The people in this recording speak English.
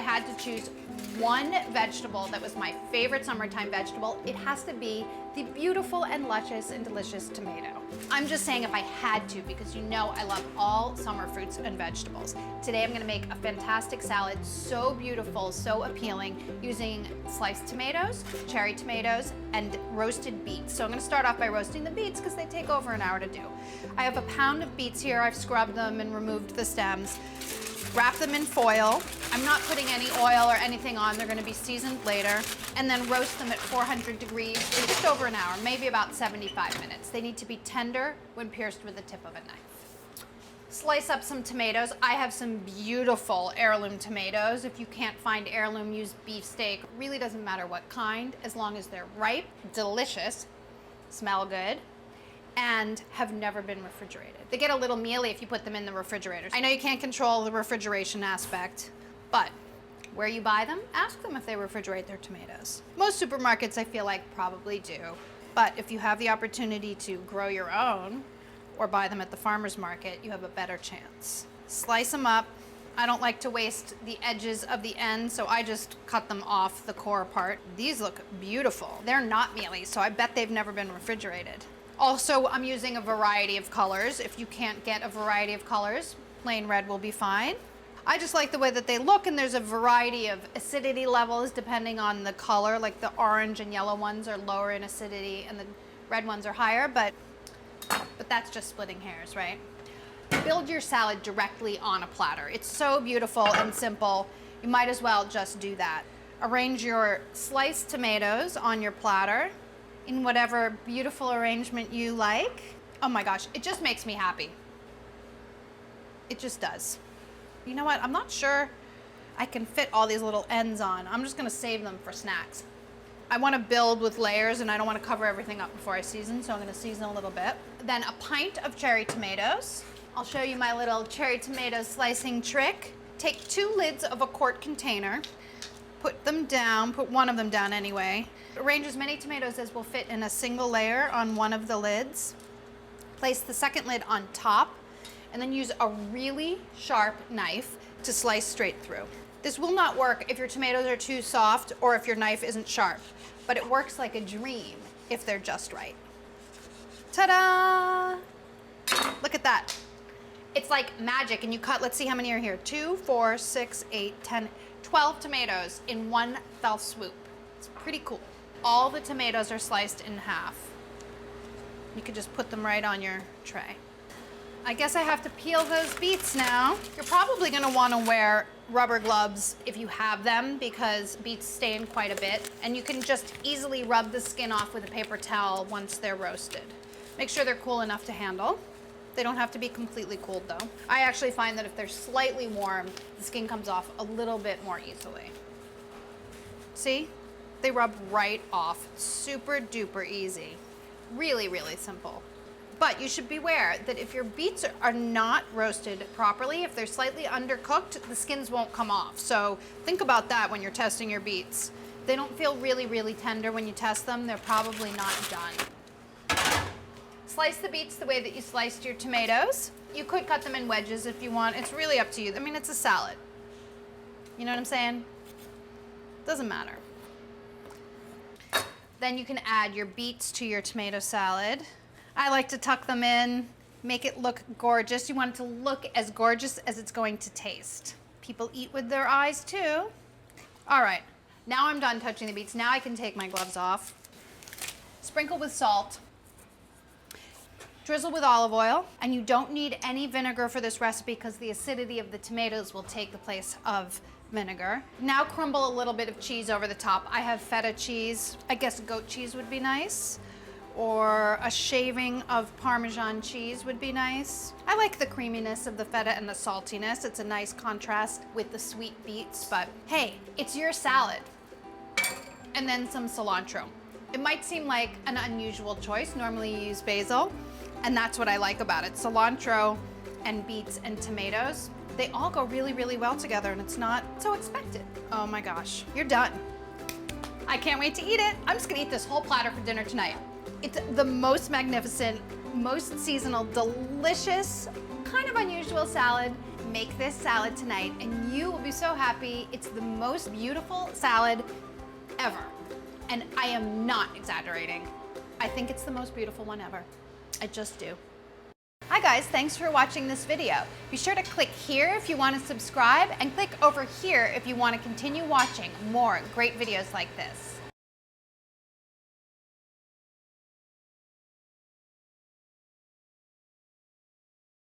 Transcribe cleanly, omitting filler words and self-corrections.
had to choose one vegetable that was my favorite summertime vegetable, it has to be the beautiful and luscious and delicious tomato. I'm just saying if I had to, because you know I love all summer fruits and vegetables. Today I'm gonna make a fantastic salad, so beautiful, so appealing, using sliced tomatoes, cherry tomatoes, and roasted beets. So I'm gonna start off by roasting the beets because they take over an hour to do. I have a pound of beets here. I've scrubbed them and removed the stems. Wrap them in foil. I'm not putting any oil or anything on. They're gonna be seasoned later. And then roast them at 400 degrees for just over an hour, maybe about 75 minutes. They need to be tender when pierced with the tip of a knife. Slice up some tomatoes. I have some beautiful heirloom tomatoes. If you can't find heirloom, use beefsteak. Really doesn't matter what kind, as long as they're ripe, delicious, smell good, and have never been refrigerated. They get a little mealy if you put them in the refrigerator. I know you can't control the refrigeration aspect, but where you buy them, ask them if they refrigerate their tomatoes. Most supermarkets, I feel like, probably do, but if you have the opportunity to grow your own or buy them at the farmer's market, you have a better chance. Slice them up. I don't like to waste the edges of the end, so I just cut them off the core part. These look beautiful. They're not mealy, so I bet they've never been refrigerated. Also, I'm using a variety of colors. If you can't get a variety of colors, plain red will be fine. I just like the way that they look, and there's a variety of acidity levels depending on the color. Like the orange and yellow ones are lower in acidity and the red ones are higher, but that's just splitting hairs, right? Build your salad directly on a platter. It's so beautiful and simple. You might as well just do that. Arrange your sliced tomatoes on your platter in whatever beautiful arrangement you like. Oh my gosh, it just makes me happy. It just does. You know what, I'm not sure I can fit all these little ends on. I'm just gonna save them for snacks. I wanna build with layers and I don't wanna cover everything up before I season, so I'm gonna season a little bit. Then a pint of cherry tomatoes. I'll show you my little cherry tomato slicing trick. Take 2 lids of a quart container, put them down, put one of them down anyway. Arrange as many tomatoes as will fit in a single layer on one of the lids. Place the second lid on top, and then use a really sharp knife to slice straight through. This will not work if your tomatoes are too soft or if your knife isn't sharp, but it works like a dream if they're just right. Ta-da! Look at that. It's like magic, and you cut, let's see how many are here. 2, 4, 6, 8, 10, 12 tomatoes in one fell swoop. It's pretty cool. All the tomatoes are sliced in half. You can just put them right on your tray. I guess I have to peel those beets now. You're probably gonna wanna wear rubber gloves if you have them, because beets stain quite a bit, and you can just easily rub the skin off with a paper towel once they're roasted. Make sure they're cool enough to handle. They don't have to be completely cooled though. I actually find that if they're slightly warm, the skin comes off a little bit more easily. See? They rub right off. Super duper easy. Really, really simple. But you should beware that if your beets are not roasted properly, if they're slightly undercooked, the skins won't come off. So think about that when you're testing your beets. They don't feel really, really tender when you test them. They're probably not done. Slice the beets the way that you sliced your tomatoes. You could cut them in wedges if you want. It's really up to you. I mean, it's a salad. You know what I'm saying? Doesn't matter. Then you can add your beets to your tomato salad. I like to tuck them in, make it look gorgeous. You want it to look as gorgeous as it's going to taste. People eat with their eyes too. All right, now I'm done touching the beets. Now I can take my gloves off. Sprinkle with salt. Drizzle with olive oil, and you don't need any vinegar for this recipe because the acidity of the tomatoes will take the place of vinegar. Now crumble a little bit of cheese over the top. I have feta cheese. I guess goat cheese would be nice, or a shaving of Parmesan cheese would be nice. I like the creaminess of the feta and the saltiness. It's a nice contrast with the sweet beets, but hey, it's your salad. And then some cilantro. It might seem like an unusual choice. Normally you use basil, and that's what I like about it. Cilantro and beets and tomatoes, they all go really, really well together, and it's not so expected. Oh my gosh, you're done. I can't wait to eat it. I'm just gonna eat this whole platter for dinner tonight. It's the most magnificent, most seasonal, delicious, kind of unusual salad make this salad tonight and you will be so happy. It's the most beautiful salad ever. And I am not exaggerating. I think it's the most beautiful one ever. I just do. Hi guys, thanks for watching this video. Be sure to click here if you want to subscribe and click over here if you want to continue watching more great videos like this.